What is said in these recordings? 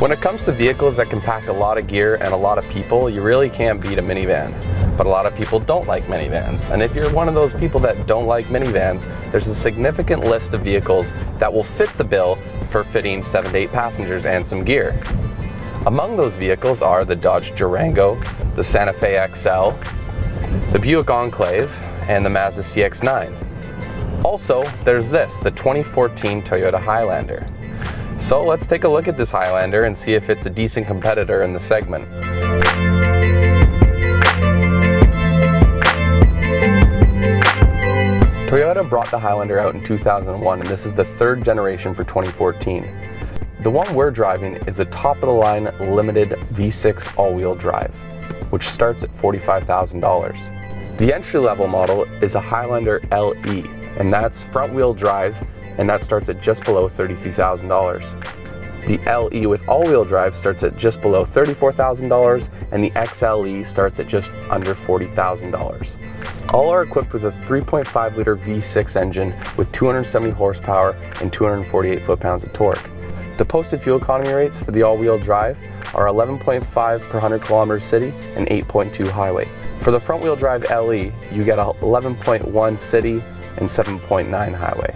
When it comes to vehicles that can pack a lot of gear and a lot of people, you really can't beat a minivan. But a lot of people don't like minivans. And if you're one of those people that don't like minivans, there's a significant list of vehicles that will fit the bill for fitting 7 to 8 passengers and some gear. Among those vehicles are the Dodge Durango, the Santa Fe XL, the Buick Enclave, and the Mazda CX-9. Also, there's the 2014 Toyota Highlander. So let's take a look at this Highlander and see if it's a decent competitor in the segment. Toyota brought the Highlander out in 2001, and this is the 3rd generation for 2014. The one we're driving is the top-of-the-line limited V6 all-wheel drive, which starts at $45,000. The entry-level model is a Highlander LE, and that's front-wheel drive, and that starts at just below $32,000. The LE with all-wheel drive starts at just below $34,000, and the XLE starts at just under $40,000. All are equipped with a 3.5-liter V6 engine with 270 horsepower and 248 foot-pounds of torque. The posted fuel economy rates for the all-wheel drive are 11.5 per 100 kilometers city and 8.2 highway. For the front-wheel drive LE, you get 11.1 city and 7.9 highway.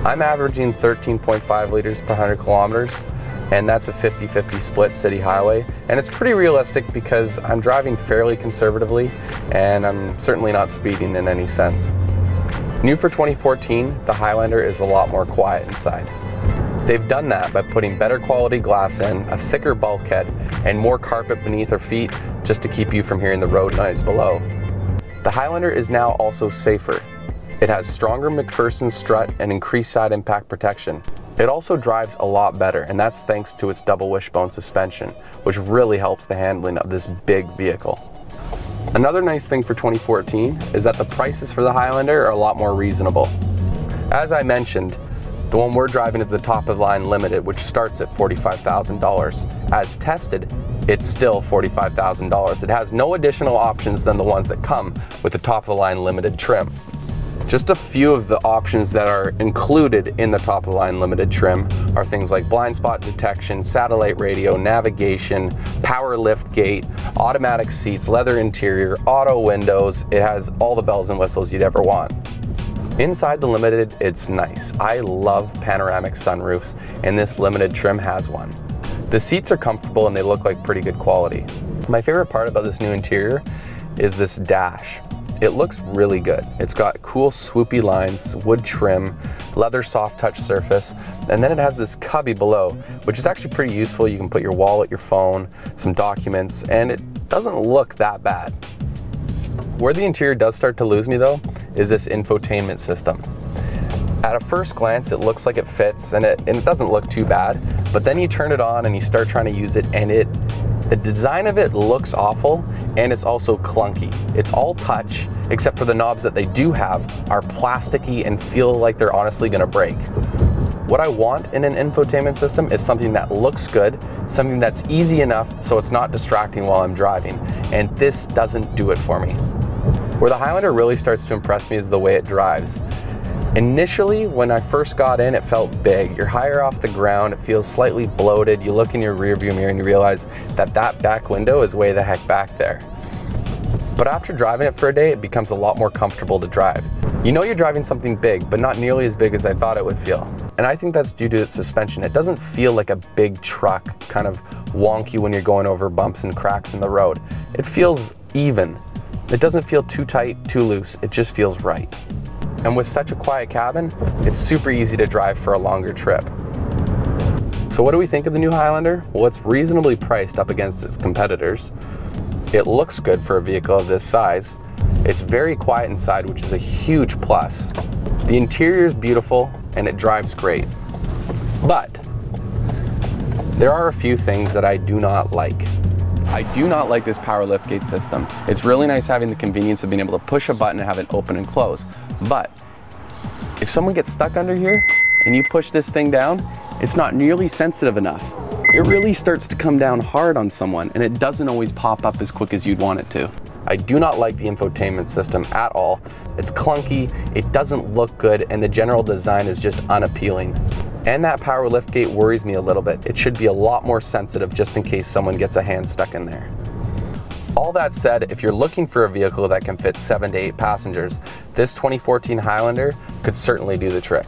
I'm averaging 13.5 liters per 100 kilometers, and that's a 50-50 split city highway, and it's pretty realistic because I'm driving fairly conservatively and I'm certainly not speeding in any sense. New for 2014, the Highlander is a lot more quiet inside. They've done that by putting better quality glass in, a thicker bulkhead, and more carpet beneath our feet just to keep you from hearing the road noise below. The Highlander is now also safer. It has stronger McPherson strut and increased side impact protection. It also drives a lot better, and that's thanks to its double wishbone suspension, which really helps the handling of this big vehicle. Another nice thing for 2014 is that the prices for the Highlander are a lot more reasonable. As I mentioned, the one we're driving is the top-of-the-line limited, which starts at $45,000. As tested, it's still $45,000. It has no additional options than the ones that come with the top-of-the-line limited trim. Just a few of the options that are included in the top-of-the-line limited trim are things like blind spot detection, satellite radio, navigation, power lift gate, automatic seats, leather interior, auto windows. It has all the bells and whistles you'd ever want. Inside the Limited, it's nice. I love panoramic sunroofs, and this Limited trim has one. The seats are comfortable and they look like pretty good quality. My favorite part about this new interior is this dash. It looks really good. It's got cool swoopy lines, wood trim, leather soft touch surface, and then it has this cubby below, which is actually pretty useful. You can put your wallet, your phone, some documents, and it doesn't look that bad. Where the interior does start to lose me though, is this infotainment system. At a first glance, it looks like it fits and it doesn't look too bad, but then you turn it on and you start trying to use it and the design of it looks awful, and it's also clunky. It's all touch, except for the knobs that they do have are plasticky and feel like they're honestly gonna break. What I want in an infotainment system is something that looks good, something that's easy enough so it's not distracting while I'm driving, and this doesn't do it for me. Where the Highlander really starts to impress me is the way it drives. Initially, when I first got in, it felt big. You're higher off the ground, it feels slightly bloated. You look in your rearview mirror and you realize that back window is way the heck back there. But after driving it for a day, it becomes a lot more comfortable to drive. You know you're driving something big, but not nearly as big as I thought it would feel. And I think that's due to its suspension. It doesn't feel like a big truck, kind of wonky when you're going over bumps and cracks in the road. It feels even. It doesn't feel too tight, too loose, it just feels right. And with such a quiet cabin, it's super easy to drive for a longer trip. So what do we think of the new Highlander? Well, it's reasonably priced up against its competitors. It looks good for a vehicle of this size. It's very quiet inside, which is a huge plus. The interior is beautiful and it drives great. But there are a few things that I do not like. I do not like this power liftgate system. It's really nice having the convenience of being able to push a button and have it open and close. But if someone gets stuck under here and you push this thing down, it's not nearly sensitive enough. It really starts to come down hard on someone and it doesn't always pop up as quick as you'd want it to. I do not like the infotainment system at all. It's clunky, it doesn't look good, and the general design is just unappealing. And that power liftgate worries me a little bit. It should be a lot more sensitive just in case someone gets a hand stuck in there. All that said, if you're looking for a vehicle that can fit 7 to 8 passengers, this 2014 Highlander could certainly do the trick.